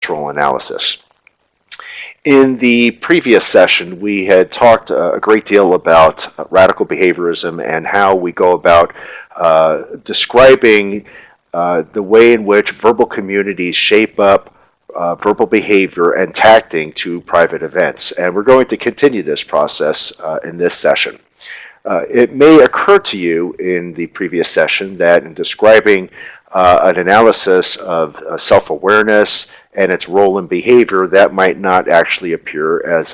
cultural analysis. In the previous session, we had talked a great deal about radical behaviorism and how we go about describing the way in which verbal communities shape up verbal behavior and tacting to private events. And we're going to continue this process in this session. It may occur to you in the previous session that in describing an analysis of self-awareness and its role in behavior, that might not actually appear as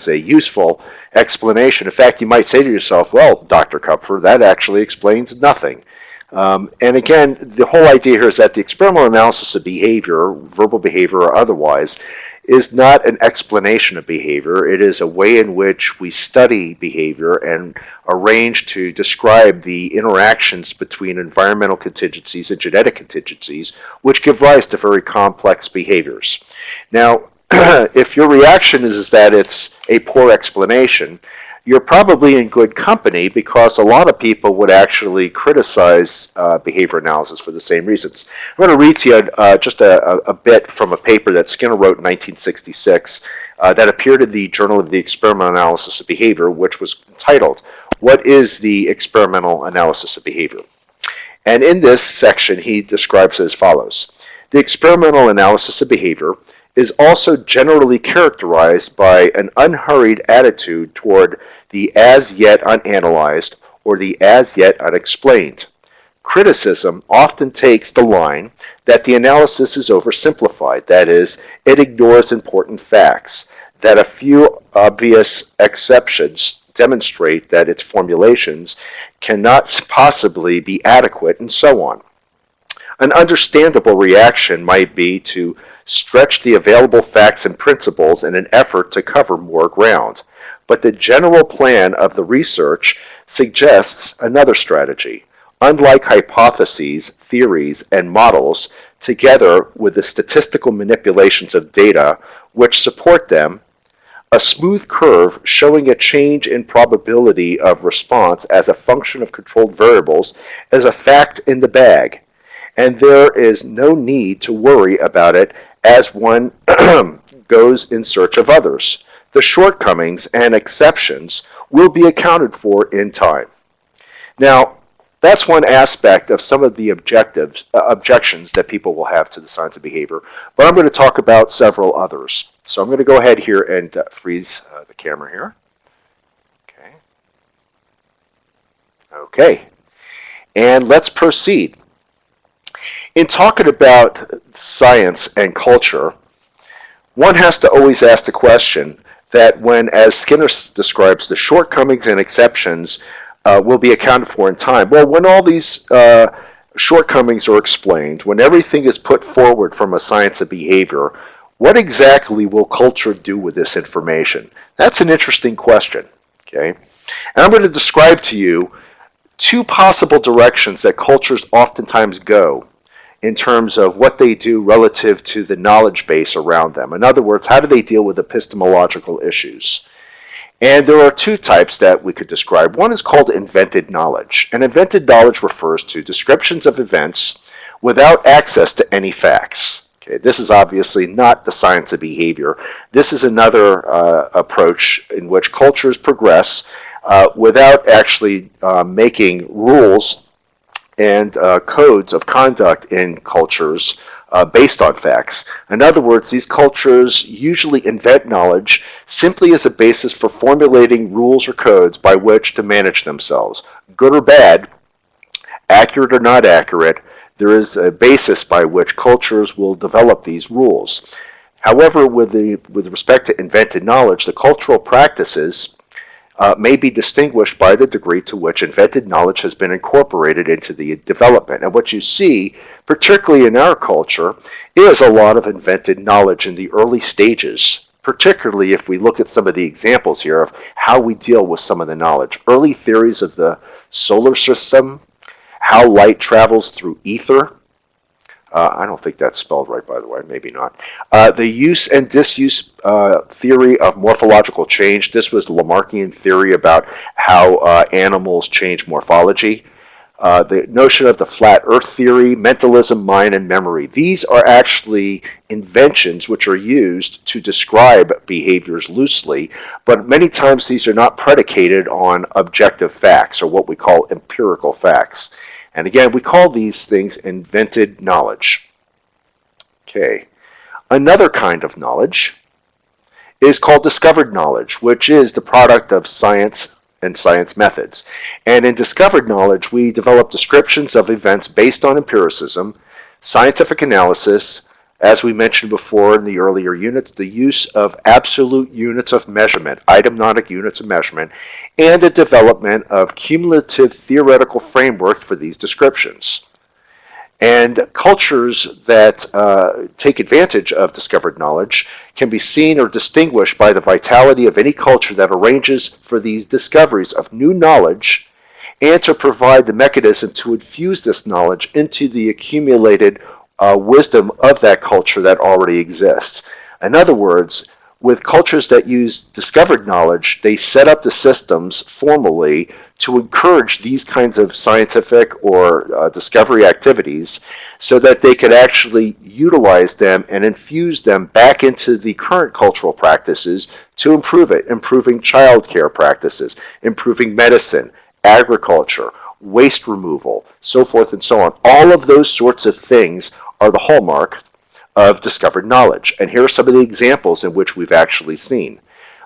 a useful explanation. In fact, you might say to yourself, well, Dr. Kupfer, that actually explains nothing. And again, the whole idea here is that the experimental analysis of behavior, verbal behavior or otherwise, is not an explanation of behavior. It is a way in which we study behavior and arrange to describe the interactions between environmental contingencies and genetic contingencies, which give rise to very complex behaviors. Now, if your reaction is that it's a poor explanation, you're probably in good company, because a lot of people would actually criticize behavior analysis for the same reasons. I'm going to read to you just a bit from a paper that Skinner wrote in 1966 that appeared in the Journal of the Experimental Analysis of Behavior, which was entitled, "What is the Experimental Analysis of Behavior?" And in this section, he describes it as follows. The experimental analysis of behavior is also generally characterized by an unhurried attitude toward the as yet unanalyzed or the as yet unexplained. Criticism often takes the line that the analysis is oversimplified, that is, it ignores important facts, that a few obvious exceptions demonstrate that its formulations cannot possibly be adequate, and so on. An understandable reaction might be to stretch the available facts and principles in an effort to cover more ground. But the general plan of the research suggests another strategy. Unlike hypotheses, theories, and models, together with the statistical manipulations of data which support them, a smooth curve showing a change in probability of response as a function of controlled variables is a fact in the bag, and there is no need to worry about it as one goes in search of others. The shortcomings and exceptions will be accounted for in time. Now, that's one aspect of some of the objections that people will have to the science of behavior, but I'm going to talk about several others. So I'm going to go ahead here and freeze the camera here. Okay, and let's proceed. In talking about science and culture, one has to always ask the question that when, as Skinner describes, the shortcomings and exceptions will be accounted for in time. Well, when all these shortcomings are explained, when everything is put forward from a science of behavior, what exactly will culture do with this information? That's an interesting question, okay? And I'm going to describe to you two possible directions that cultures oftentimes go in terms of what they do relative to the knowledge base around them. In other words, how do they deal with epistemological issues? And there are two types that we could describe. One is called invented knowledge. And invented knowledge refers to descriptions of events without access to any facts. Okay, this is obviously not the science of behavior. This is another approach in which cultures progress without actually making rules and codes of conduct in cultures based on facts. In other words, these cultures usually invent knowledge simply as a basis for formulating rules or codes by which to manage themselves. Good or bad, accurate or not accurate, there is a basis by which cultures will develop these rules. However, with respect to invented knowledge, the cultural practices may be distinguished by the degree to which invented knowledge has been incorporated into the development. And what you see, particularly in our culture, is a lot of invented knowledge in the early stages, particularly if we look at some of the examples here of how we deal with some of the knowledge. Early theories of the solar system, how light travels through ether. I don't think that's spelled right, by the way, maybe not. The use and disuse theory of morphological change. This was the Lamarckian theory about how animals change morphology. the notion of the flat earth theory, mentalism, mind, and memory. These are actually inventions which are used to describe behaviors loosely, but many times these are not predicated on objective facts or what we call empirical facts. And again, we call these things invented knowledge. Okay. Another kind of knowledge is called discovered knowledge, which is the product of science and science methods. And in discovered knowledge, we develop descriptions of events based on empiricism, scientific analysis, as we mentioned before in the earlier units, the use of absolute units of measurement, itemnotic units of measurement, and the development of cumulative theoretical framework for these descriptions. And cultures that take advantage of discovered knowledge can be seen or distinguished by the vitality of any culture that arranges for these discoveries of new knowledge and to provide the mechanism to infuse this knowledge into the accumulated wisdom of that culture that already exists. In other words, with cultures that use discovered knowledge, they set up the systems formally to encourage these kinds of scientific or discovery activities so that they could actually utilize them and infuse them back into the current cultural practices to improve it, improving childcare practices, improving medicine, agriculture, waste removal, so forth and so on. All of those sorts of things are the hallmark of discovered knowledge. And here are some of the examples in which we've actually seen.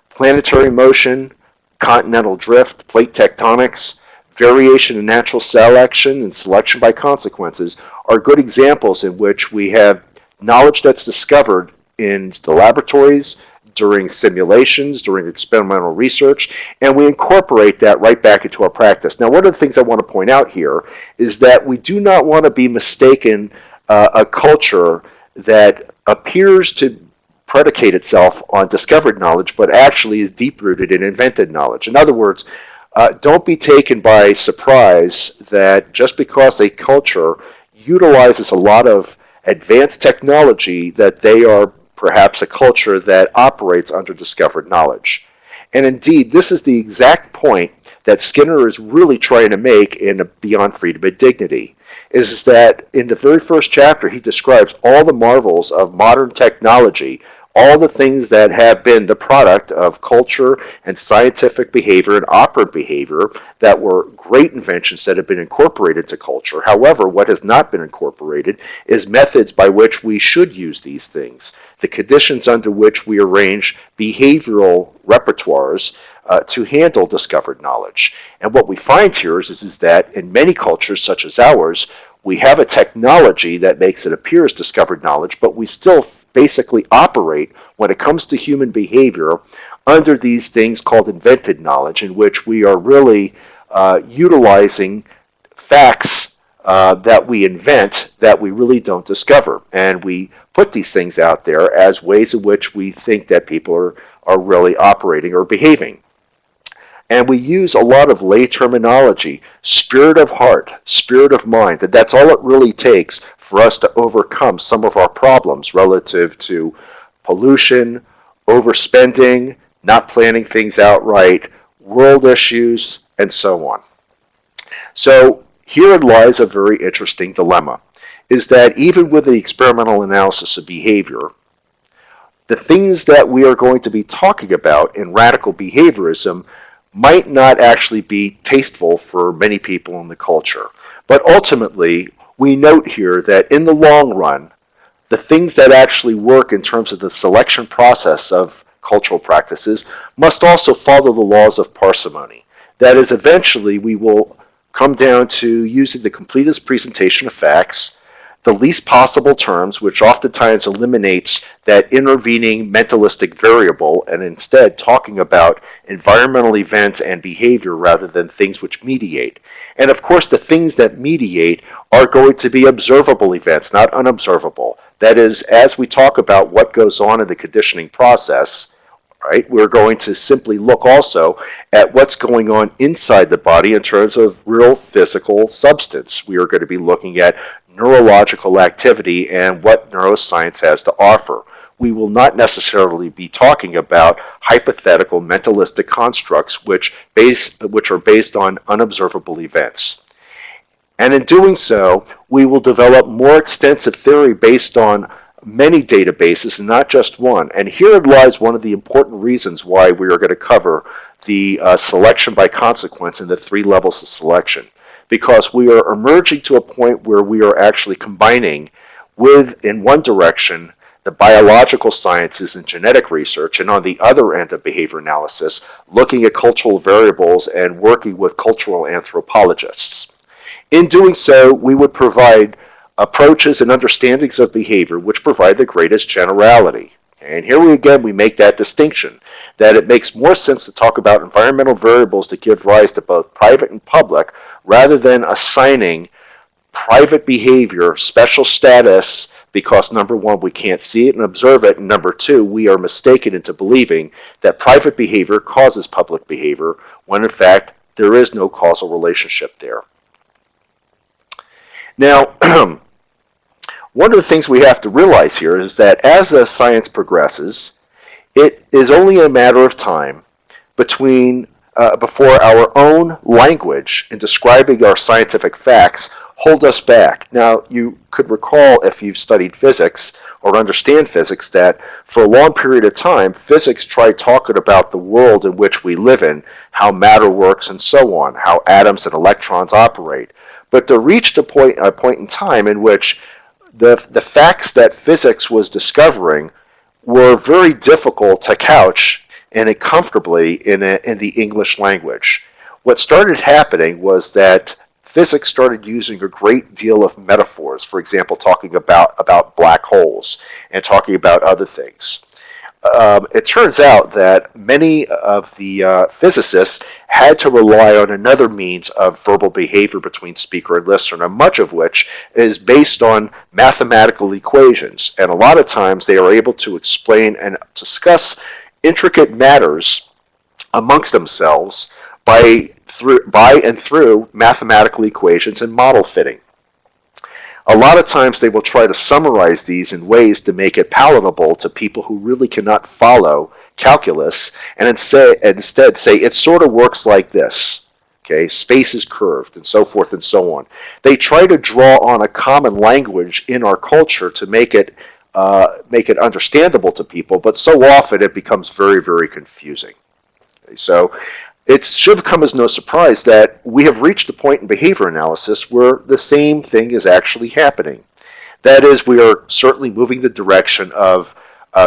Planetary motion, continental drift, plate tectonics, variation in natural selection, and selection by consequences are good examples in which we have knowledge that's discovered in the laboratories, during simulations, during experimental research, and we incorporate that right back into our practice. Now, one of the things I want to point out here is that we do not want to be mistaken a culture that appears to predicate itself on discovered knowledge, but actually is deep-rooted in invented knowledge. In other words, don't be taken by surprise that just because a culture utilizes a lot of advanced technology, that they are perhaps a culture that operates under discovered knowledge. And indeed, this is the exact point that Skinner is really trying to make in Beyond Freedom and Dignity, is that in the very first chapter he describes all the marvels of modern technology, all the things that have been the product of culture and scientific behavior and operant behavior that were great inventions that have been incorporated into culture. However, what has not been incorporated is methods by which we should use these things, the conditions under which we arrange behavioral repertoires to handle discovered knowledge. And what we find here is that in many cultures such as ours, we have a technology that makes it appear as discovered knowledge, but we still basically operate when it comes to human behavior under these things called invented knowledge, in which we are really utilizing facts that we invent that we really don't discover. And we put these things out there as ways in which we think that people are really operating or behaving. And we use a lot of lay terminology, spirit of heart, spirit of mind, and that's all it really takes for us to overcome some of our problems relative to pollution, overspending, not planning things out right, world issues, and so on. So herein lies a very interesting dilemma, is that even with the experimental analysis of behavior, the things that we are going to be talking about in radical behaviorism might not actually be tasteful for many people in the culture. But ultimately, we note here that in the long run, the things that actually work in terms of the selection process of cultural practices must also follow the laws of parsimony. That is, eventually we will come down to using the completest presentation of facts, the least possible terms, which oftentimes eliminates that intervening mentalistic variable, and instead talking about environmental events and behavior rather than things which mediate. And of course, the things that mediate are going to be observable events, not unobservable. That is, as we talk about what goes on in the conditioning process, right, we're going to simply look also at what's going on inside the body in terms of real physical substance. We are going to be looking at neurological activity and what neuroscience has to offer. We will not necessarily be talking about hypothetical mentalistic constructs which are based on unobservable events. And in doing so, we will develop more extensive theory based on many databases and not just one. And here lies one of the important reasons why we are going to cover the selection by consequence and the 3 levels of selection. Because we are emerging to a point where we are actually combining with, in one direction, the biological sciences and genetic research, and on the other end of behavior analysis, looking at cultural variables and working with cultural anthropologists. In doing so, we would provide approaches and understandings of behavior which provide the greatest generality. And here we make that distinction, that it makes more sense to talk about environmental variables that give rise to both private and public, rather than assigning private behavior special status because, number one, we can't see it and observe it, and number two, we are mistaken into believing that private behavior causes public behavior, when in fact there is no causal relationship there. Now, one of the things we have to realize here is that as science progresses, it is only a matter of time before our own language in describing our scientific facts hold us back. Now, you could recall, if you've studied physics or understand physics, that for a long period of time, physics tried talking about the world in which we live in, how matter works and so on, how atoms and electrons operate. But there reached a point in time in which the facts that physics was discovering were very difficult to couch and comfortably in the English language. What started happening was that physics started using a great deal of metaphors, for example, talking about black holes and talking about other things. It turns out that many of the physicists had to rely on another means of verbal behavior between speaker and listener, much of which is based on mathematical equations. And a lot of times they are able to explain and discuss intricate matters amongst themselves by and through mathematical equations and model fitting. A lot of times they will try to summarize these in ways to make it palatable to people who really cannot follow calculus, and instead say it sort of works like this. Okay, space is curved, and so forth and so on. They try to draw on a common language in our culture to make it understandable to people, but so often it becomes very, very confusing. Okay, so it should come as no surprise that we have reached a point in behavior analysis where the same thing is actually happening. That is, we are certainly moving the direction of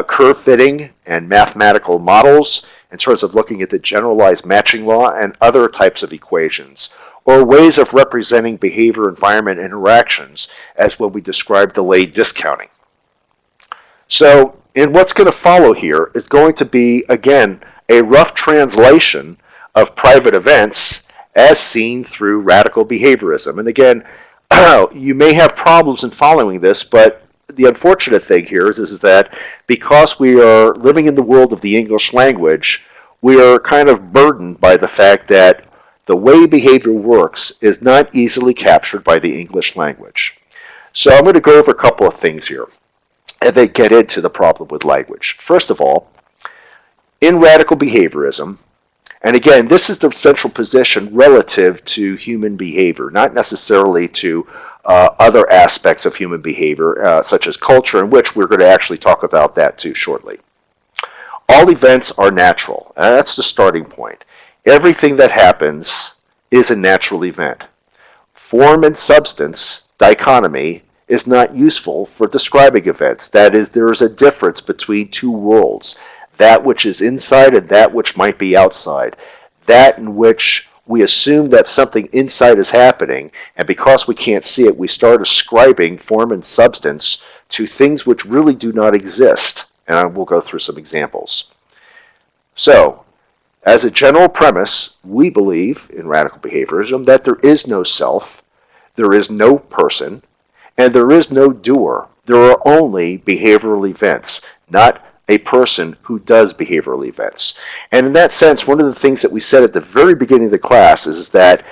curve fitting and mathematical models in terms of looking at the generalized matching law and other types of equations, or ways of representing behavior-environment interactions, as when we describe delayed discounting. So, in what's going to follow here is going to be, again, a rough translation of private events as seen through radical behaviorism. And again, you may have problems in following this, but the unfortunate thing here is that because we are living in the world of the English language, we are kind of burdened by the fact that the way behavior works is not easily captured by the English language. So I'm going to go over a couple of things here and then get into the problem with language. First of all, in radical behaviorism, and again, this is the central position relative to human behavior, not necessarily to other aspects of human behavior, such as culture, in which we're going to actually talk about that too shortly. All events are natural, and that's the starting point. Everything that happens is a natural event. Form and substance dichotomy is not useful for describing events. That is, there is a difference between two worlds. That which is inside and that which might be outside. That in which we assume that something inside is happening, and because we can't see it, we start ascribing form and substance to things which really do not exist. And I will go through some examples. So, as a general premise, we believe in radical behaviorism that there is no self, there is no person, and there is no doer. There are only behavioral events, not a person who does behavioral events. And in that sense, one of the things that we said at the very beginning of the class is that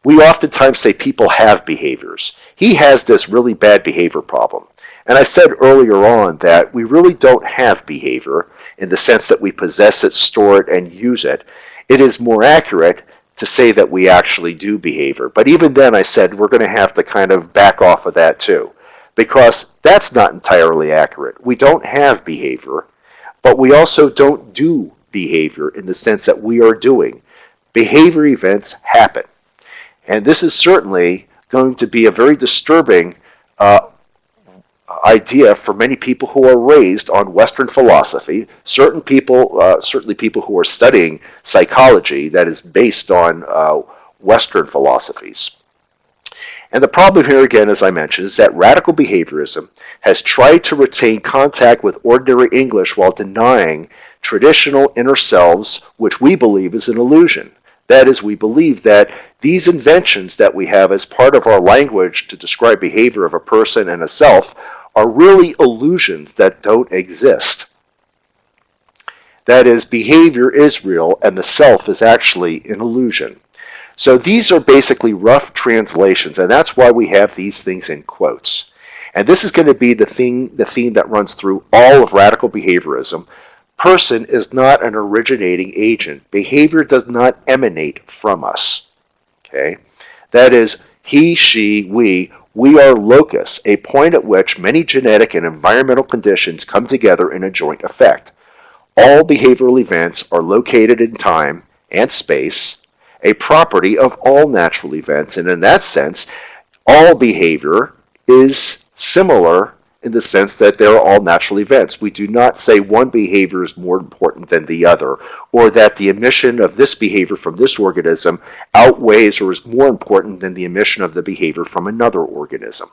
we oftentimes say people have behaviors. He has this really bad behavior problem. And I said earlier on that we really don't have behavior in the sense that we possess it, store it, and use it. It is more accurate to say that we actually do behavior. But even then I said we're going to have to kind of back off of that too, because that's not entirely accurate. We don't have behavior, but we also don't do behavior in the sense that we are doing. Behavior events happen. And this is certainly going to be a very disturbing idea for many people who are raised on Western philosophy. Certain people, certainly people who are studying psychology that is based on Western philosophies. And the problem here again, as I mentioned, is that radical behaviorism has tried to retain contact with ordinary English while denying traditional inner selves, which we believe is an illusion. That is, we believe that these inventions that we have as part of our language to describe behavior of a person and a self are really illusions that don't exist. That is, behavior is real and the self is actually an illusion. So these are basically rough translations, and that's why we have these things in quotes. And this is going to be the theme that runs through all of radical behaviorism. Person is not an originating agent. Behavior does not emanate from us. Okay? That is, he, she, we are locus, a point at which many genetic and environmental conditions come together in a joint effect. All behavioral events are located in time and space, a property of all natural events, and in that sense, all behavior is similar in the sense that they're all natural events. We do not say one behavior is more important than the other, or that the emission of this behavior from this organism outweighs or is more important than the emission of the behavior from another organism.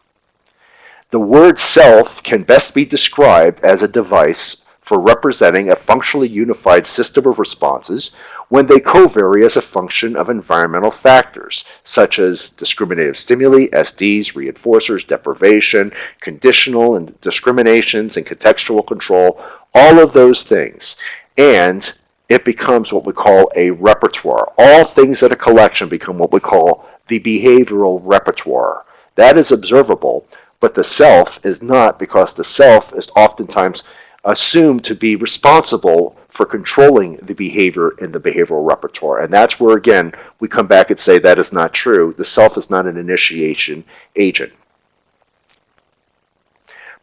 The word self can best be described as a device for representing a functionally unified system of responses when they co-vary as a function of environmental factors, such as discriminative stimuli, SDs, reinforcers, deprivation, conditional and discriminations, and contextual control, all of those things. And it becomes what we call a repertoire. All things in a collection become what we call the behavioral repertoire. That is observable, but the self is not, because the self is oftentimes assumed to be responsible for controlling the behavior in the behavioral repertoire. And that's where, again, we come back and say that is not true. The self is not an initiation agent.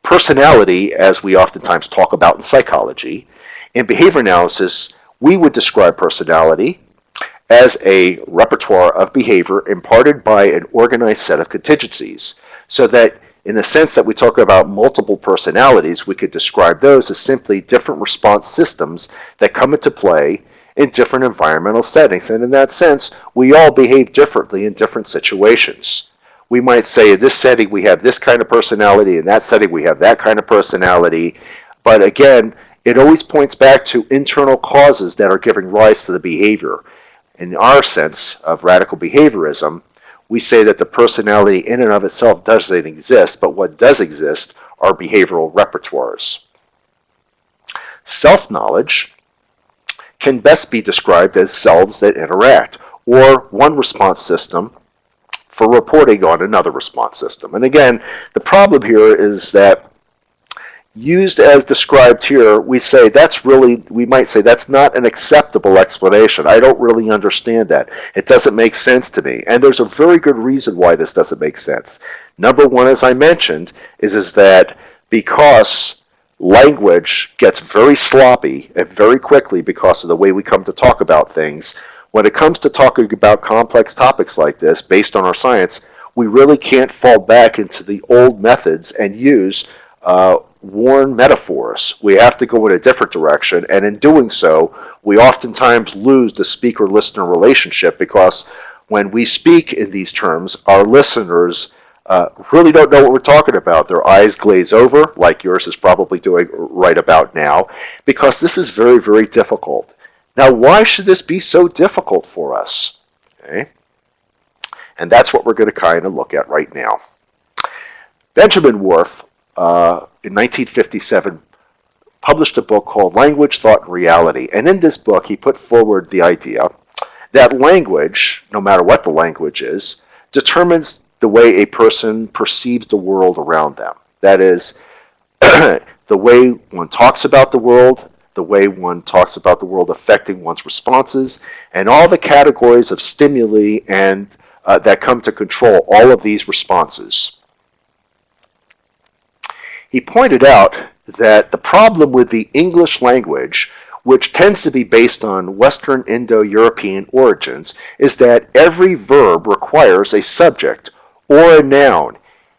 Personality, as we oftentimes talk about in psychology, in behavior analysis, we would describe personality as a repertoire of behavior imparted by an organized set of contingencies, so that in the sense that we talk about multiple personalities, we could describe those as simply different response systems that come into play in different environmental settings. And in that sense, we all behave differently in different situations. We might say in this setting we have this kind of personality, in that setting we have that kind of personality. But again, it always points back to internal causes that are giving rise to the behavior. In our sense of radical behaviorism, we say that the personality in and of itself doesn't exist, but what does exist are behavioral repertoires. Self-knowledge can best be described as selves that interact, or one response system for reporting on another response system. And again, the problem here is that used as described here, we might say that's not an acceptable explanation. I don't really understand that. It doesn't make sense to me. And there's a very good reason why this doesn't make sense. Number one, as I mentioned, is that because language gets very sloppy and very quickly because of the way we come to talk about things, when it comes to talking about complex topics like this based on our science, we really can't fall back into the old methods and use worn metaphors. We have to go in a different direction, and in doing so, we oftentimes lose the speaker-listener relationship, because when we speak in these terms, our listeners really don't know what we're talking about. Their eyes glaze over, like yours is probably doing right about now, because this is very, very difficult. Now, why should this be so difficult for us? Okay? And that's what we're going to kind of look at right now. Benjamin Whorf, in 1957, published a book called Language, Thought, and Reality. And in this book, he put forward the idea that language, no matter what the language is, determines the way a person perceives the world around them. That is, the way one talks about the world the way one talks about the world affecting one's responses, and all the categories of stimuli and that come to control all of these responses. He pointed out that the problem with the English language, which tends to be based on Western Indo-European origins, is that every verb requires a subject or a noun.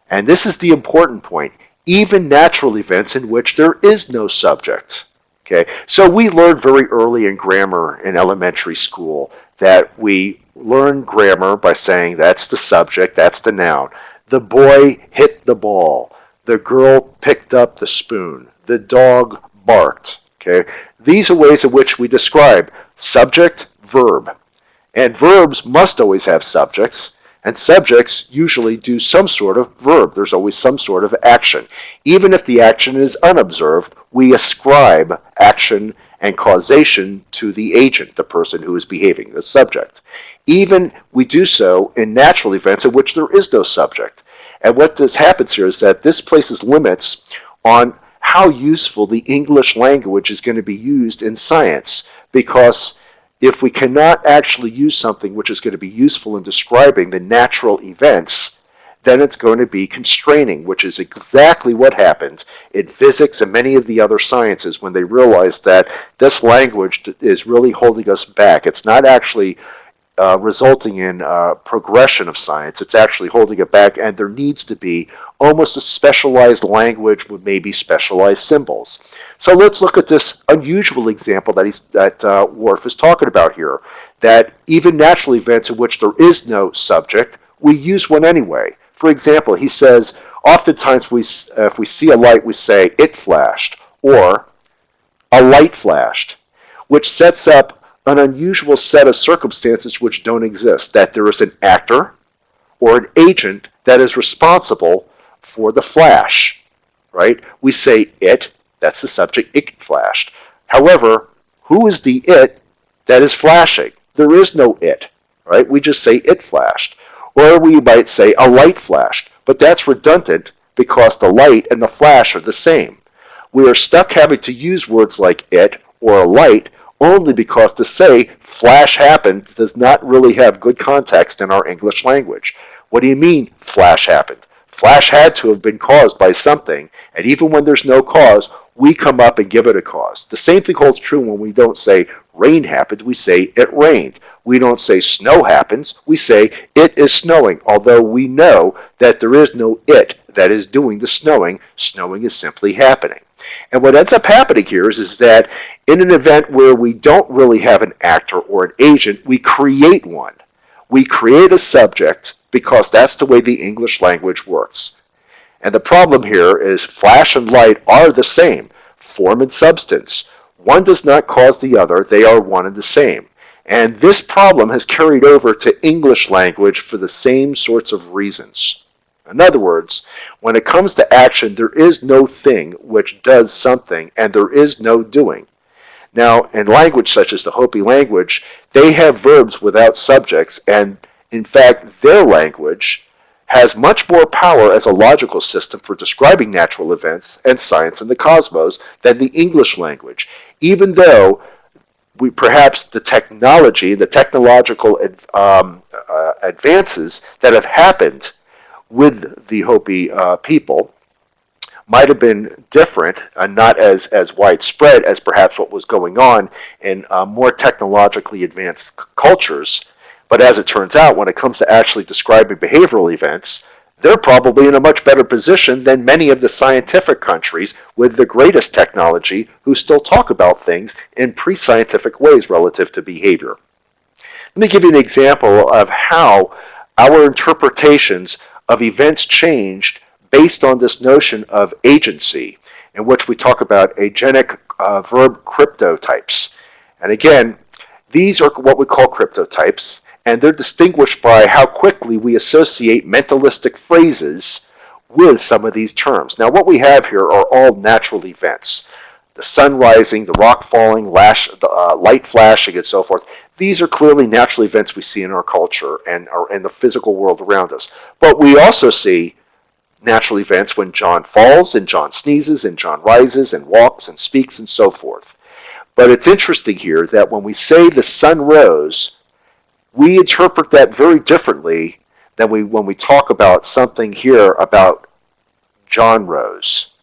And this is the important point, even natural events in which there is no subject. Okay, so we learned very early in grammar in elementary school that we learn grammar by saying that's the subject, that's the noun. The boy hit the ball. The girl picked up the spoon. The dog barked. Okay, these are ways in which we describe subject, verb. And verbs must always have subjects, and subjects usually do some sort of verb. There's always some sort of action. Even if the action is unobserved, we ascribe action and causation to the agent, the person who is behaving, the subject. Even we do so in natural events in which there is no subject. And what this happens here is that this places limits on how useful the English language is going to be used in science, because if we cannot actually use something which is going to be useful in describing the natural events, then it's going to be constraining, which is exactly what happened in physics and many of the other sciences when they realized that this language is really holding us back. It's not actually resulting in progression of science. It's actually holding it back, and there needs to be almost a specialized language with maybe specialized symbols. So let's look at this unusual example that Whorf is talking about here, that even natural events in which there is no subject, we use one anyway. For example, he says, oftentimes if we see a light, we say, it flashed, or a light flashed, which sets up an unusual set of circumstances which don't exist, that there is an actor or an agent that is responsible for the flash, right? We say it, that's the subject, it flashed. However, who is the it that is flashing? There is no it, right? We just say it flashed. Or we might say a light flashed, but that's redundant because the light and the flash are the same. We are stuck having to use words like it or a light only because to say flash happened does not really have good context in our English language. What do you mean flash happened? Flash had to have been caused by something, and even when there's no cause, we come up and give it a cause. The same thing holds true when we don't say rain happened, we say it rained. We don't say snow happens, we say it is snowing, although we know that there is no it that is doing the snowing. Snowing is simply happening. And what ends up happening here is that in an event where we don't really have an actor or an agent, we create one. We create a subject because that's the way the English language works. And the problem here is flash and light are the same, form and substance. One does not cause the other, they are one and the same. And this problem has carried over to English language for the same sorts of reasons. In other words, when it comes to action, there is no thing which does something, and there is no doing. Now, in language such as the Hopi language, they have verbs without subjects, and in fact, their language has much more power as a logical system for describing natural events and science and the cosmos than the English language, even though perhaps the technology, the technological advances that have happened with the Hopi people might have been different and not as widespread as perhaps what was going on in more technologically advanced cultures. But as it turns out, when it comes to actually describing behavioral events, they're probably in a much better position than many of the scientific countries with the greatest technology who still talk about things in pre-scientific ways relative to behavior. Let me give you an example of how our interpretations of events changed based on this notion of agency, in which we talk about agenic verb cryptotypes. And again, these are what we call cryptotypes, and they're distinguished by how quickly we associate mentalistic phrases with some of these terms. Now, what we have here are all natural events. The sun rising, the rock falling, the light flashing, and so forth. These are clearly natural events we see in our culture and are in the physical world around us. But we also see natural events when John falls, and John sneezes, and John rises, and walks, and speaks, and so forth. But it's interesting here that when we say the sun rose, we interpret that very differently than when we talk about something here about John rose.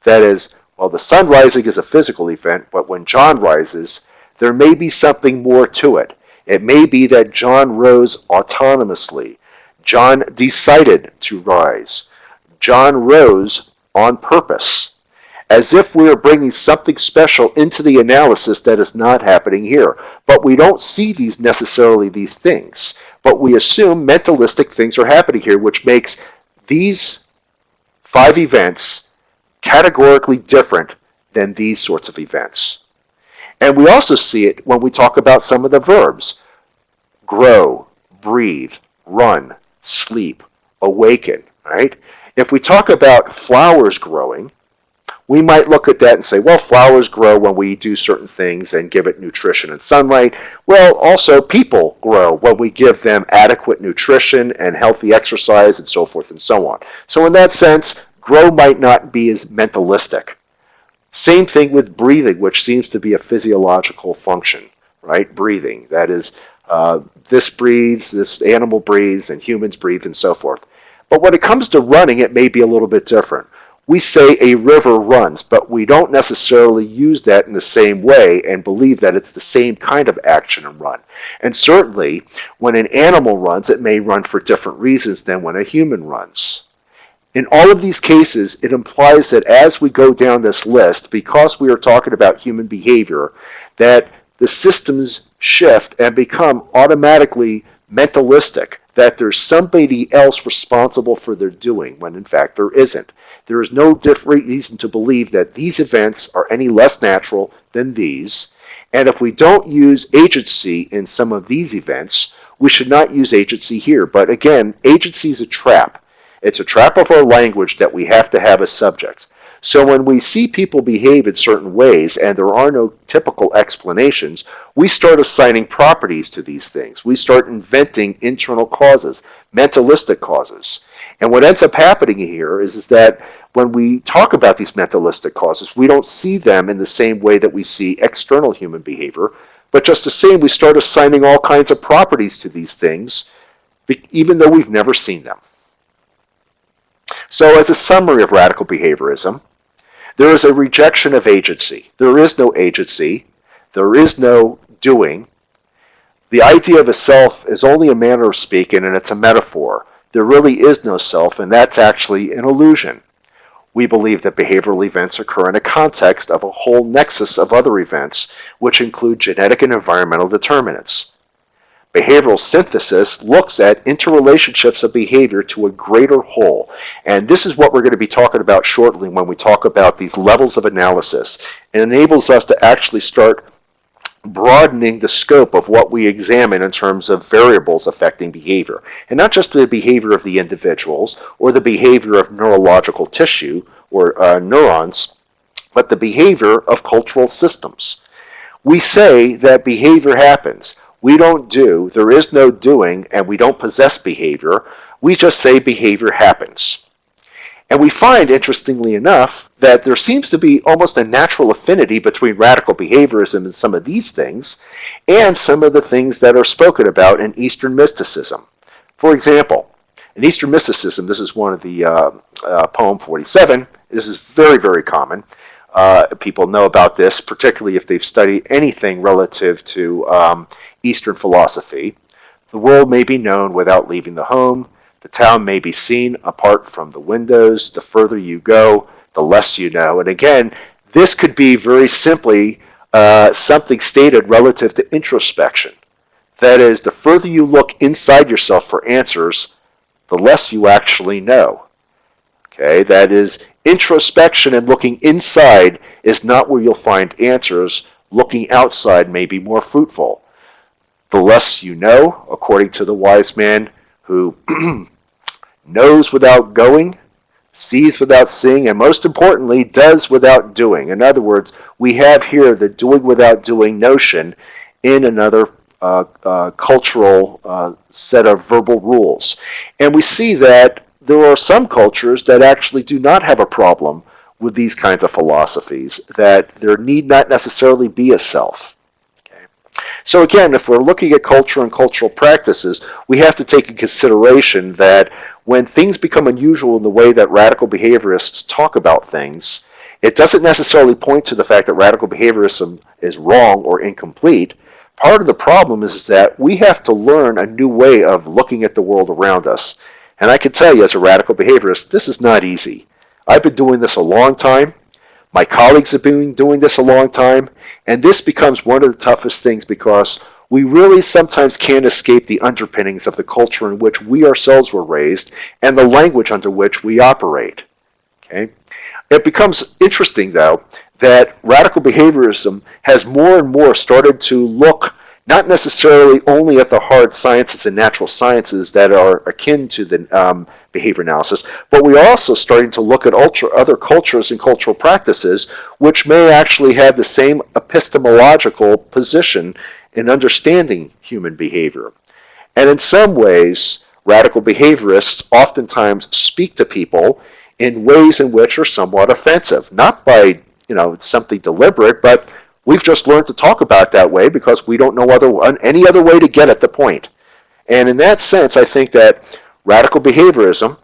That is, well, the sun rising is a physical event, but when John rises, there may be something more to it. It may be that John rose autonomously. John decided to rise. John rose on purpose, as if we are bringing something special into the analysis that is not happening here. But we don't see necessarily these things, but we assume mentalistic things are happening here, which makes these 5 events categorically different than these sorts of events. And we also see it when we talk about some of the verbs: grow, breathe, run, sleep, awaken, right? If we talk about flowers growing, we might look at that and say, well, flowers grow when we do certain things and give it nutrition and sunlight. Well, also people grow when we give them adequate nutrition and healthy exercise and so forth and so on. So in that sense, grow might not be as mentalistic. Same thing with breathing, which seems to be a physiological function, right? Breathing. That is, this breathes, this animal breathes, and humans breathe, and so forth. But when it comes to running, it may be a little bit different. We say a river runs, but we don't necessarily use that in the same way and believe that it's the same kind of action and run. And certainly, when an animal runs, it may run for different reasons than when a human runs. In all of these cases, it implies that as we go down this list, because we are talking about human behavior, that the systems shift and become automatically mentalistic, that there's somebody else responsible for their doing, when in fact there isn't. There is no different reason to believe that these events are any less natural than these, and if we don't use agency in some of these events, we should not use agency here. But again, agency is a trap. It's a trap of our language that we have to have a subject. So when we see people behave in certain ways and there are no typical explanations, we start assigning properties to these things. We start inventing internal causes, mentalistic causes. And what ends up happening here is that when we talk about these mentalistic causes, we don't see them in the same way that we see external human behavior, but just the same, we start assigning all kinds of properties to these things, even though we've never seen them. So as a summary of radical behaviorism, there is a rejection of agency. There is no agency. There is no doing. The idea of a self is only a manner of speaking, and it's a metaphor. There really is no self, and that's actually an illusion. We believe that behavioral events occur in a context of a whole nexus of other events, which include genetic and environmental determinants. Behavioral synthesis looks at interrelationships of behavior to a greater whole. And this is what we're going to be talking about shortly when we talk about these levels of analysis. It enables us to actually start broadening the scope of what we examine in terms of variables affecting behavior. And not just the behavior of the individuals or the behavior of neurological tissue or neurons, but the behavior of cultural systems. We say that behavior happens. We don't do, there is no doing, and we don't possess behavior. We just say behavior happens. And we find, interestingly enough, that there seems to be almost a natural affinity between radical behaviorism and some of these things, and some of the things that are spoken about in Eastern mysticism. For example, in Eastern mysticism, this is one of the poem 47. This is very, very common. People know about this, particularly if they've studied anything relative to Eastern philosophy. The world may be known without leaving the home. The town may be seen apart from the windows. The further you go, the less you know. And again, this could be very simply something stated relative to introspection. That is, the further you look inside yourself for answers, the less you actually know. Okay, that is, introspection and looking inside is not where you'll find answers. Looking outside may be more fruitful. The less you know, according to the wise man who knows without going, sees without seeing, and most importantly, does without doing. In other words, we have here the doing without doing notion in another cultural set of verbal rules. And we see that there are some cultures that actually do not have a problem with these kinds of philosophies, that there need not necessarily be a self. Okay? So again, if we're looking at culture and cultural practices, we have to take in consideration that when things become unusual in the way that radical behaviorists talk about things, it doesn't necessarily point to the fact that radical behaviorism is wrong or incomplete. Part of the problem is that we have to learn a new way of looking at the world around us. And I can tell you, as a radical behaviorist, this is not easy. I've been doing this a long time. My colleagues have been doing this a long time. And this becomes one of the toughest things because we really sometimes can't escape the underpinnings of the culture in which we ourselves were raised and the language under which we operate. Okay? It becomes interesting, though, that radical behaviorism has more and more started to look not necessarily only at the hard sciences and natural sciences that are akin to the behavior analysis, but we are also starting to look at other cultures and cultural practices which may actually have the same epistemological position in understanding human behavior. And in some ways, radical behaviorists oftentimes speak to people in ways in which are somewhat offensive, not by something deliberate, but we've just learned to talk about it that way because we don't know any other way to get at the point. And in that sense, I think that radical behaviorism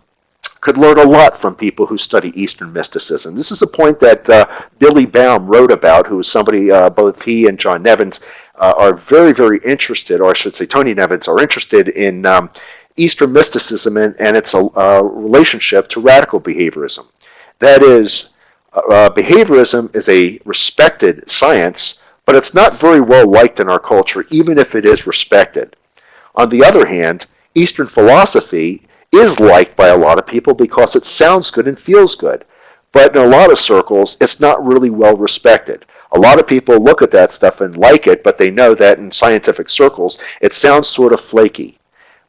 could learn a lot from people who study Eastern mysticism. This is a point that Billy Baum wrote about, who is somebody, both he and John Nevins are very, very interested, or I should say Tony Nevins, are interested in Eastern mysticism and its relationship to radical behaviorism. That is, behaviorism is a respected science, but it's not very well liked in our culture, even if it is respected. On the other hand, Eastern philosophy is liked by a lot of people because it sounds good and feels good. But in a lot of circles, it's not really well respected. A lot of people look at that stuff and like it, but they know that in scientific circles, it sounds sort of flaky.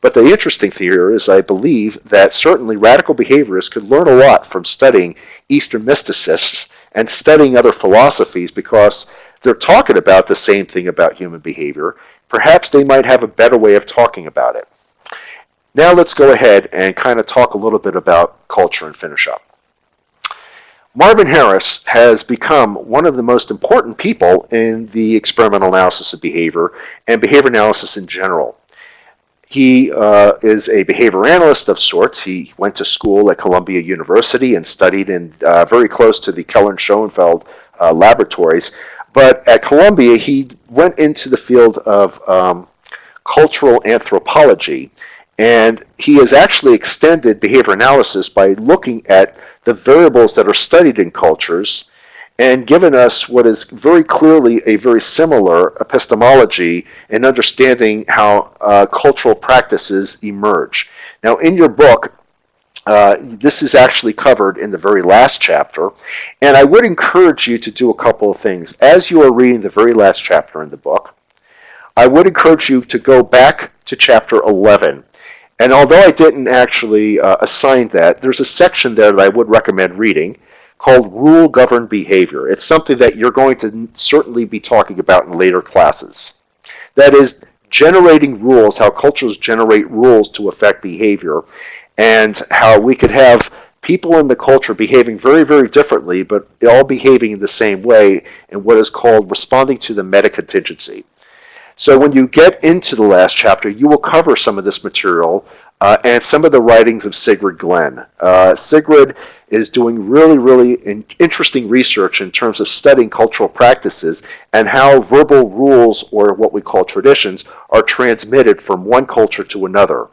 But the interesting thing here is I believe that certainly radical behaviorists could learn a lot from studying Eastern mysticists and studying other philosophies because they're talking about the same thing about human behavior. Perhaps they might have a better way of talking about it. Now let's go ahead and kind of talk a little bit about culture and finish up. Marvin Harris has become one of the most important people in the experimental analysis of behavior and behavior analysis in general. He is a behavior analyst of sorts. He went to school at Columbia University and studied in very close to the Keller and Schoenfeld laboratories. But at Columbia, he went into the field of cultural anthropology, and he has actually extended behavior analysis by looking at the variables that are studied in cultures and given us what is very clearly a very similar epistemology in understanding how cultural practices emerge. Now, in your book, this is actually covered in the very last chapter, and I would encourage you to do a couple of things. As you are reading the very last chapter in the book, I would encourage you to go back to chapter 11. And although I didn't actually assign that, there's a section there that I would recommend reading called Rule Governed Behavior. It's something that you're going to certainly be talking about in later classes. That is, generating rules, how cultures generate rules to affect behavior, and how we could have people in the culture behaving very, very differently, but all behaving in the same way in what is called responding to the meta-contingency. So when you get into the last chapter, you will cover some of this material and some of the writings of Sigrid Glenn. Sigrid is doing really, really interesting research in terms of studying cultural practices and how verbal rules, or what we call traditions, are transmitted from one culture to another.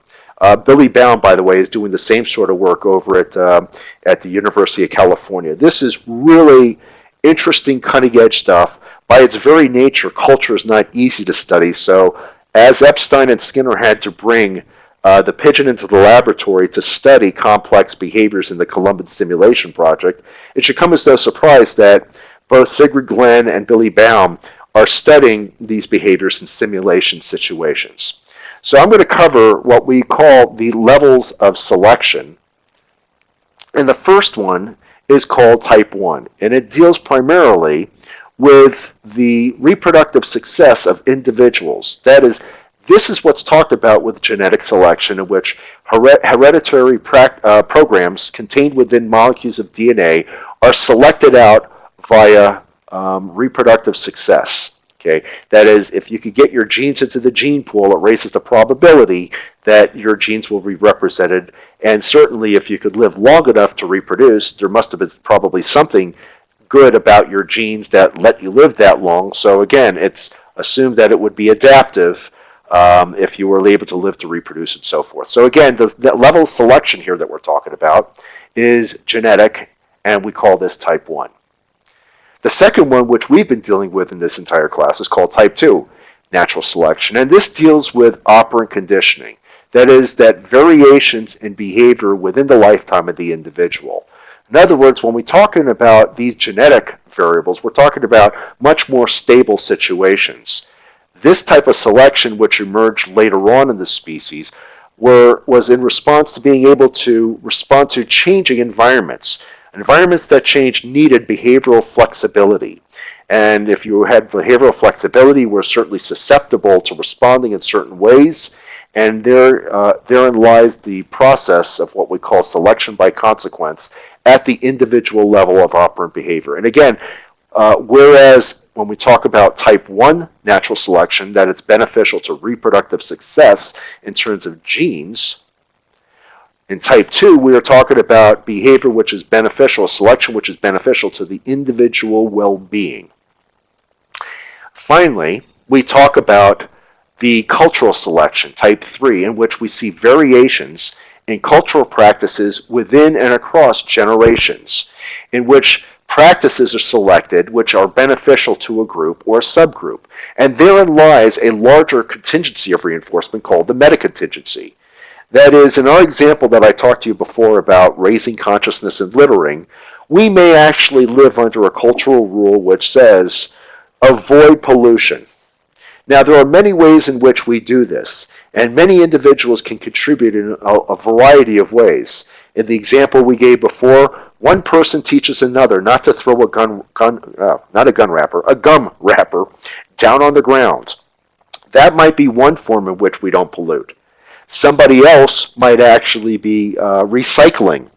Billy Baum, by the way, is doing the same sort of work over at the University of California. This is really interesting, cutting-edge stuff. By its very nature, culture is not easy to study, so as Epstein and Skinner had to bring the pigeon into the laboratory to study complex behaviors in the Columban Simulation Project, it should come as no surprise that both Sigrid Glenn and Billy Baum are studying these behaviors in simulation situations. So I'm going to cover what we call the levels of selection. And the first one is called Type 1, and it deals primarily with the reproductive success of individuals. That is, this is what's talked about with genetic selection, in which hereditary programs contained within molecules of DNA are selected out via reproductive success. Okay, that is, if you could get your genes into the gene pool, it raises the probability that your genes will be represented. And certainly, if you could live long enough to reproduce, there must have been probably something good about your genes that let you live that long. So again, it's assumed that it would be adaptive if you were able to live to reproduce and so forth. So again, the level of selection here that we're talking about is genetic, and we call this type 1. The second one, which we've been dealing with in this entire class, is called type 2, natural selection. And this deals with operant conditioning. That is, that variations in behavior within the lifetime of the individual. In other words, when we're talking about these genetic variables, we're talking about much more stable situations. This type of selection, which emerged later on in the species, was in response to being able to respond to changing environments. Environments that change needed behavioral flexibility. And if you had behavioral flexibility, we're certainly susceptible to responding in certain ways. And therein lies the process of what we call selection by consequence at the individual level of operant behavior. And again, whereas when we talk about type 1 natural selection, that it's beneficial to reproductive success in terms of genes, in type 2, we are talking about behavior which is beneficial, selection which is beneficial to the individual well-being. Finally, we talk about the cultural selection, type 3, in which we see variations in cultural practices within and across generations, in which practices are selected which are beneficial to a group or a subgroup. And therein lies a larger contingency of reinforcement called the metacontingency. That is, in our example that I talked to you before about raising consciousness and littering, we may actually live under a cultural rule which says, avoid pollution. Now, there are many ways in which we do this, and many individuals can contribute in a variety of ways. In the example we gave before, one person teaches another not to throw a gum wrapper down on the ground. That might be one form in which we don't pollute. Somebody else might actually be recycling.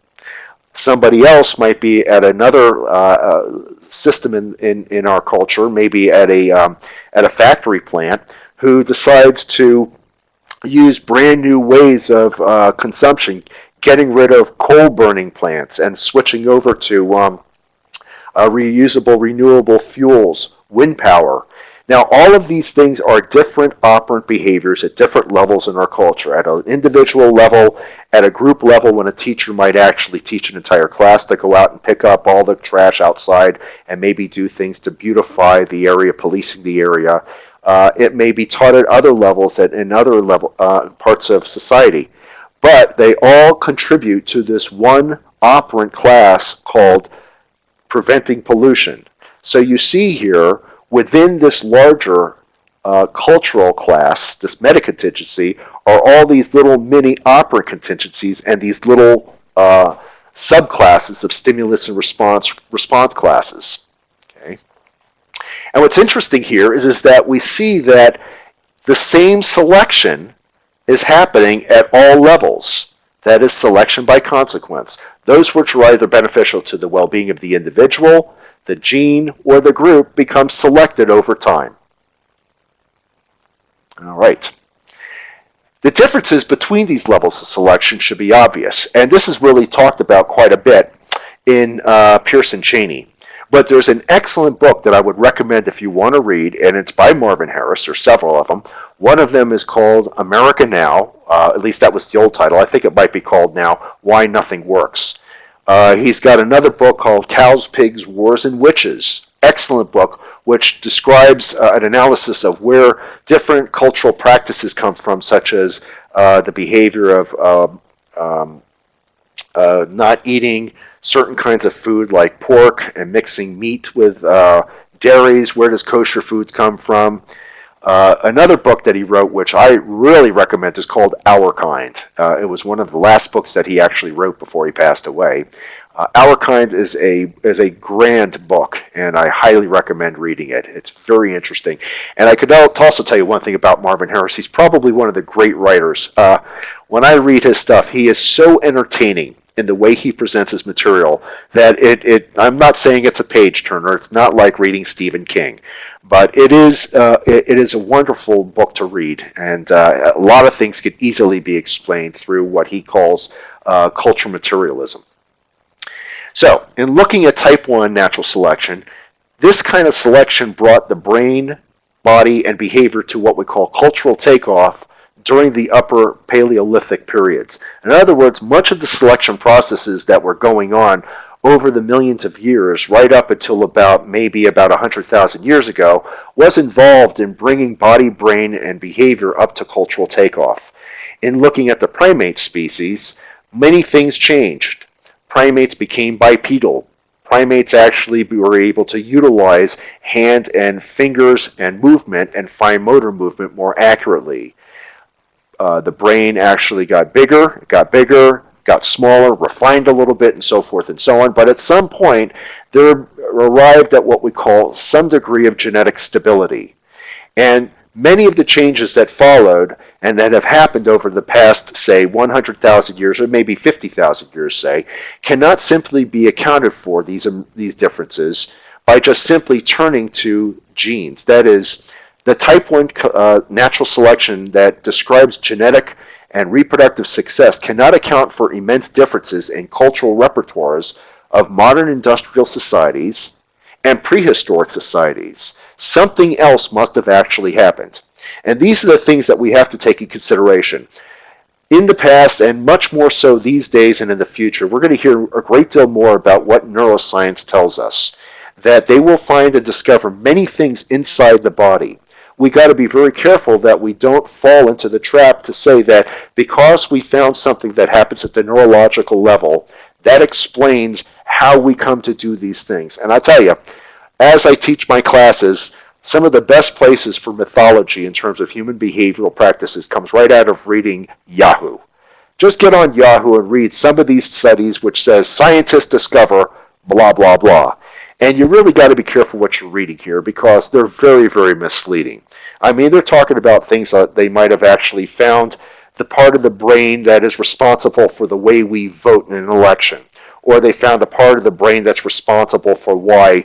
Somebody else might be at another system in our culture, maybe at a factory plant, who decides to use brand new ways of consumption, getting rid of coal burning plants and switching over to reusable, renewable fuels, wind power. Now, all of these things are different operant behaviors at different levels in our culture. At an individual level, at a group level, when a teacher might actually teach an entire class to go out and pick up all the trash outside and maybe do things to beautify the area, policing the area. It may be taught at other levels, in other parts of society. But they all contribute to this one operant class called preventing pollution. So you see here, within this larger cultural class, this metacontingency, are all these little mini operant contingencies and these little subclasses of stimulus and response classes. Okay? And what's interesting here is that we see that the same selection is happening at all levels. That is selection by consequence. Those which are either beneficial to the well-being of the individual, the gene, or the group become selected over time. All right. The differences between these levels of selection should be obvious, and this is really talked about quite a bit in Pearson Cheney. But there's an excellent book that I would recommend if you want to read, and it's by Marvin Harris. There's several of them. One of them is called America Now. At least that was the old title. I think it might be called now Why Nothing Works. He's got another book called Cows, Pigs, Wars, and Witches. Excellent book, which describes an analysis of where different cultural practices come from, such as the behavior of not eating certain kinds of food like pork and mixing meat with dairies. Where does kosher foods come from? Another book that he wrote, which I really recommend, is called Our Kind. It was one of the last books that he actually wrote before he passed away. Our Kind is a grand book, and I highly recommend reading it. It's very interesting. And I could also tell you one thing about Marvin Harris. He's probably one of the great writers. When I read his stuff, he is so entertaining in the way he presents his material that I'm not saying it's a page turner. It's not like reading Stephen King, but it is a wonderful book to read, and a lot of things could easily be explained through what he calls cultural materialism. So, in looking at type 1 natural selection, this kind of selection brought the brain, body, and behavior to what we call cultural takeoff during the upper Paleolithic periods. In other words, much of the selection processes that were going on over the millions of years, right up until maybe about 100,000 years ago, was involved in bringing body, brain, and behavior up to cultural takeoff. In looking at the primate species, many things changed. Primates became bipedal. Primates actually were able to utilize hand and fingers and movement and fine motor movement more accurately. The brain actually got bigger, got smaller, refined a little bit, and so forth and so on. But at some point, they arrived at what we call some degree of genetic stability. And many of the changes that followed and that have happened over the past, say, 100,000 years or maybe 50,000 years, say, cannot simply be accounted for, these differences, by just simply turning to genes. That is, the type 1 natural selection that describes genetic and reproductive success cannot account for immense differences in cultural repertoires of modern industrial societies and prehistoric societies. Something else must have actually happened. And these are the things that we have to take in consideration. In the past, and much more so these days and in the future, we're going to hear a great deal more about what neuroscience tells us, that they will find and discover many things inside the body. We got to be very careful that we don't fall into the trap to say that because we found something that happens at the neurological level, that explains how we come to do these things. And I tell you, as I teach my classes, some of the best places for mythology in terms of human behavioral practices comes right out of reading Yahoo. Just get on Yahoo and read some of these studies which says scientists discover blah, blah, blah. And you really got to be careful what you're reading here because they're very, very misleading. I mean, they're talking about things that they might have actually found the part of the brain that is responsible for the way we vote in an election. Or they found a part of the brain that's responsible for why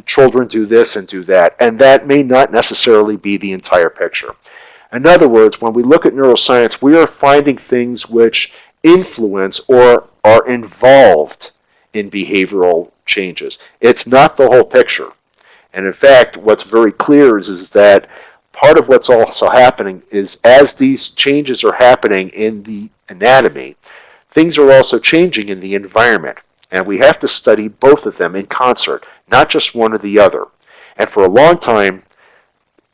children do this and do that. And that may not necessarily be the entire picture. In other words, when we look at neuroscience, we are finding things which influence or are involved in behavioral changes. It's not the whole picture. And in fact, what's very clear is that part of what's also happening is as these changes are happening in the anatomy, things are also changing in the environment. And we have to study both of them in concert, not just one or the other. And for a long time,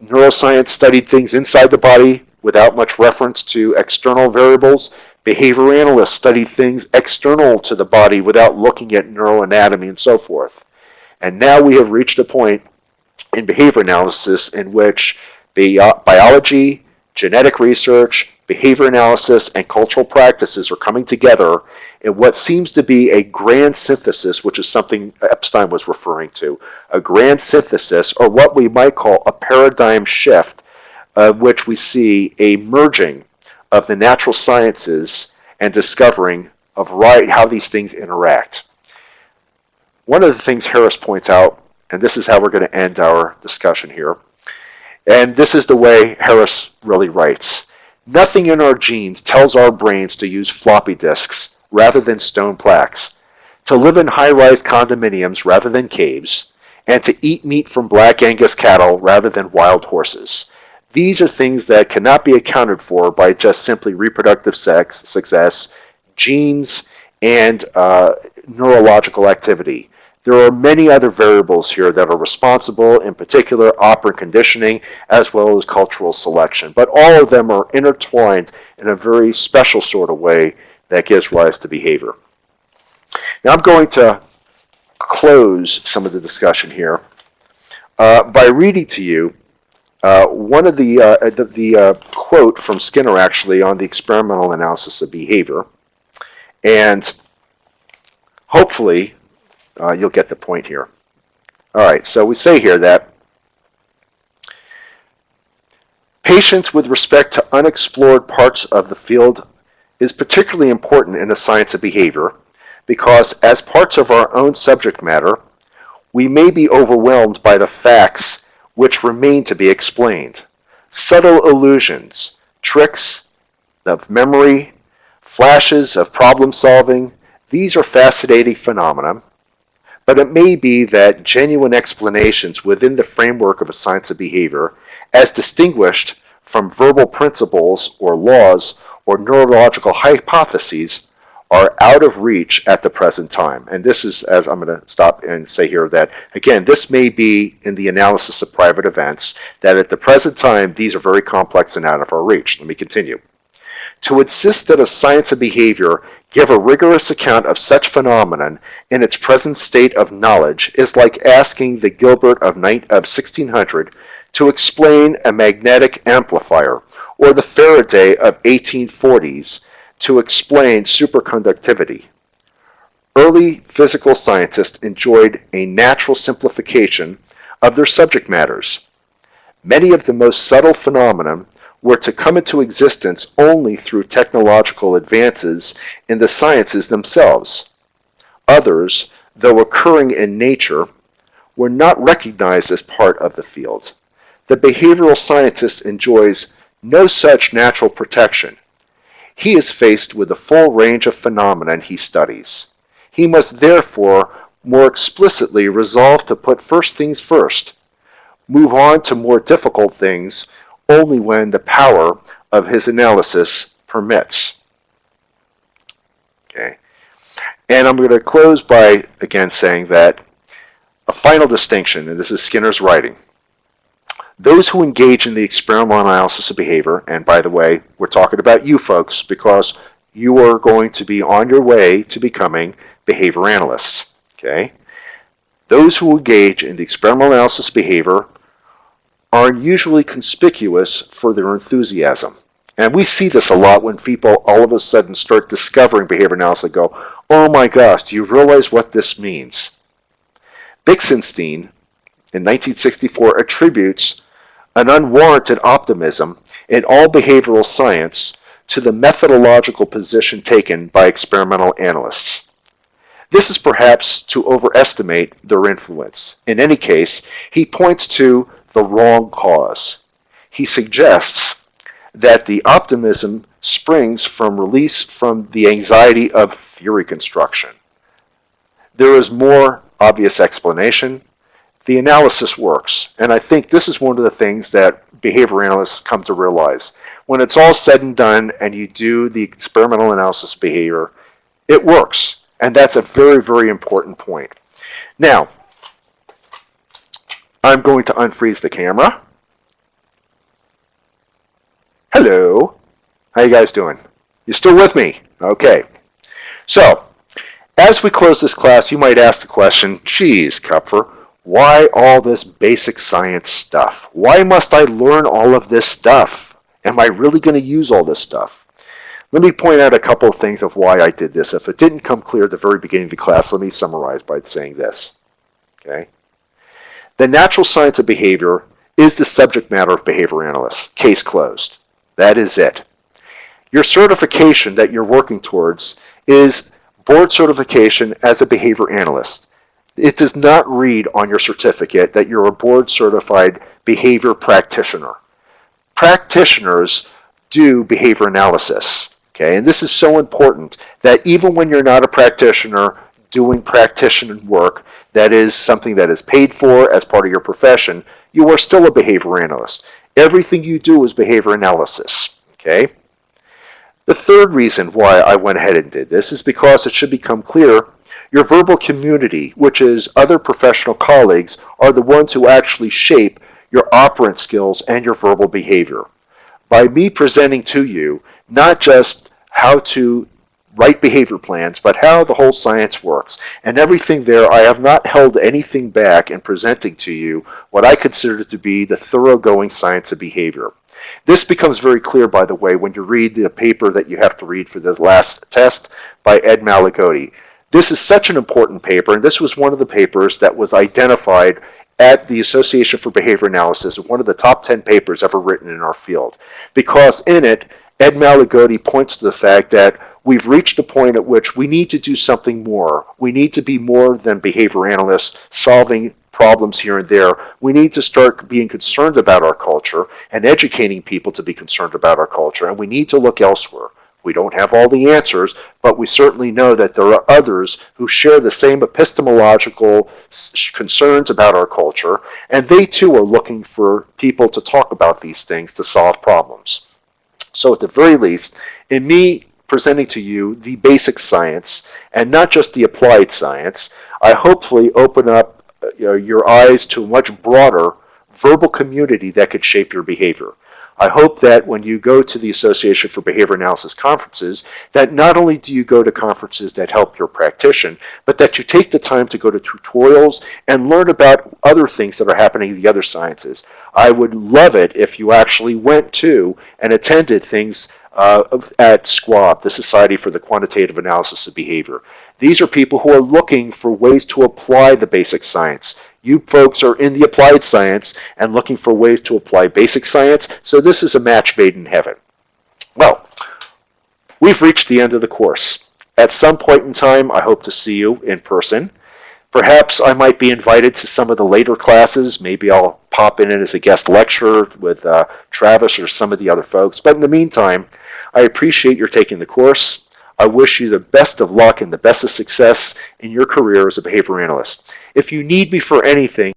neuroscience studied things inside the body without much reference to external variables. Behavior analysts studied things external to the body without looking at neuroanatomy and so forth. And now we have reached a point in behavior analysis in which biology, genetic research, behavior analysis, and cultural practices are coming together in what seems to be a grand synthesis, which is something Epstein was referring to, a grand synthesis, or what we might call a paradigm shift, which we see a merging of the natural sciences and discovering of how these things interact. One of the things Harris points out, and this is how we're going to end our discussion here, and this is the way Harris really writes. Nothing in our genes tells our brains to use floppy disks rather than stone plaques, to live in high-rise condominiums rather than caves, and to eat meat from Black Angus cattle rather than wild horses. These are things that cannot be accounted for by just simply reproductive success, genes, and neurological activity. There are many other variables here that are responsible, in particular operant conditioning, as well as cultural selection. But all of them are intertwined in a very special sort of way that gives rise to behavior. Now I'm going to close some of the discussion here by reading to you one of the quote from Skinner actually on the experimental analysis of behavior, and hopefully you'll get the point here. All right, so we say here that patience with respect to unexplored parts of the field is particularly important in the science of behavior because as parts of our own subject matter, we may be overwhelmed by the facts which remain to be explained. Subtle illusions, tricks of memory, flashes of problem solving, these are fascinating phenomena, but it may be that genuine explanations within the framework of a science of behavior, as distinguished from verbal principles or laws or neurological hypotheses, are out of reach at the present time. And this is, as I'm going to stop and say here, that again, this may be in the analysis of private events, that at the present time, these are very complex and out of our reach. Let me continue. To insist that a science of behavior give a rigorous account of such phenomenon in its present state of knowledge is like asking the Gilbert of 1600 to explain a magnetic amplifier, or the Faraday of 1840s to explain superconductivity. Early physical scientists enjoyed a natural simplification of their subject matters. Many of the most subtle phenomena were to come into existence only through technological advances in the sciences themselves. Others, though occurring in nature, were not recognized as part of the field. The behavioral scientist enjoys no such natural protection. He is faced with the full range of phenomena he studies. He must therefore more explicitly resolve to put first things first, move on to more difficult things only when the power of his analysis permits. Okay. And I'm going to close by again saying that a final distinction, and this is Skinner's writing. Those who engage in the experimental analysis of behavior, and by the way, we're talking about you folks because you are going to be on your way to becoming behavior analysts. Okay? Those who engage in the experimental analysis of behavior are usually conspicuous for their enthusiasm. And we see this a lot when people all of a sudden start discovering behavior analysis and go, oh my gosh, do you realize what this means? Bixenstein in 1964 attributes an unwarranted optimism in all behavioral science to the methodological position taken by experimental analysts. This is perhaps to overestimate their influence. In any case, he points to the wrong cause. He suggests that the optimism springs from release from the anxiety of theory construction. There is more obvious explanation. The analysis works, and I think this is one of the things that behavior analysts come to realize. When it's all said and done and you do the experimental analysis of behavior, it works, and that's a very, very important point. Now, I'm going to unfreeze the camera. Hello. How you guys doing? You still with me? Okay. So, as we close this class, you might ask the question, geez, Kupfer, why all this basic science stuff? Why must I learn all of this stuff? Am I really going to use all this stuff? Let me point out a couple of things of why I did this. If it didn't come clear at the very beginning of the class, let me summarize by saying this. Okay? The natural science of behavior is the subject matter of behavior analysts. Case closed. That is it. Your certification that you're working towards is board certification as a behavior analyst. It does not read on your certificate that you're a board certified behavior practitioner. Practitioners do behavior analysis. Okay? And this is so important that even when you're not a practitioner doing practitioner work, that is something that is paid for as part of your profession, you are still a behavior analyst. Everything you do is behavior analysis. Okay? The third reason why I went ahead and did this is because it should become clear your verbal community, which is other professional colleagues, are the ones who actually shape your operant skills and your verbal behavior. By me presenting to you not just how to write behavior plans, but how the whole science works. And everything there, I have not held anything back in presenting to you what I consider to be the thoroughgoing science of behavior. This becomes very clear, by the way, when you read the paper that you have to read for the last test by Ed Malagotti. This is such an important paper, and this was one of the papers that was identified at the Association for Behavior Analysis as one of the top 10 papers ever written in our field, because in it, Ed Malagodi points to the fact that we've reached a point at which we need to do something more. We need to be more than behavior analysts solving problems here and there. We need to start being concerned about our culture and educating people to be concerned about our culture, and we need to look elsewhere. We don't have all the answers, but we certainly know that there are others who share the same epistemological concerns about our culture, and they too are looking for people to talk about these things to solve problems. So at the very least, in me presenting to you the basic science and not just the applied science, I hopefully open up your eyes to a much broader verbal community that could shape your behavior. I hope that when you go to the Association for Behavior Analysis conferences, that not only do you go to conferences that help your practitioner, but that you take the time to go to tutorials and learn about other things that are happening in the other sciences. I would love it if you actually went to and attended things at SQUAB, the Society for the Quantitative Analysis of Behavior. These are people who are looking for ways to apply the basic science. You folks are in the applied science and looking for ways to apply basic science, so this is a match made in heaven. Well, we've reached the end of the course. At some point in time, I hope to see you in person. Perhaps I might be invited to some of the later classes. Maybe I'll pop in as a guest lecturer with Travis or some of the other folks. But in the meantime, I appreciate your taking the course. I wish you the best of luck and the best of success in your career as a behavior analyst. If you need me for anything,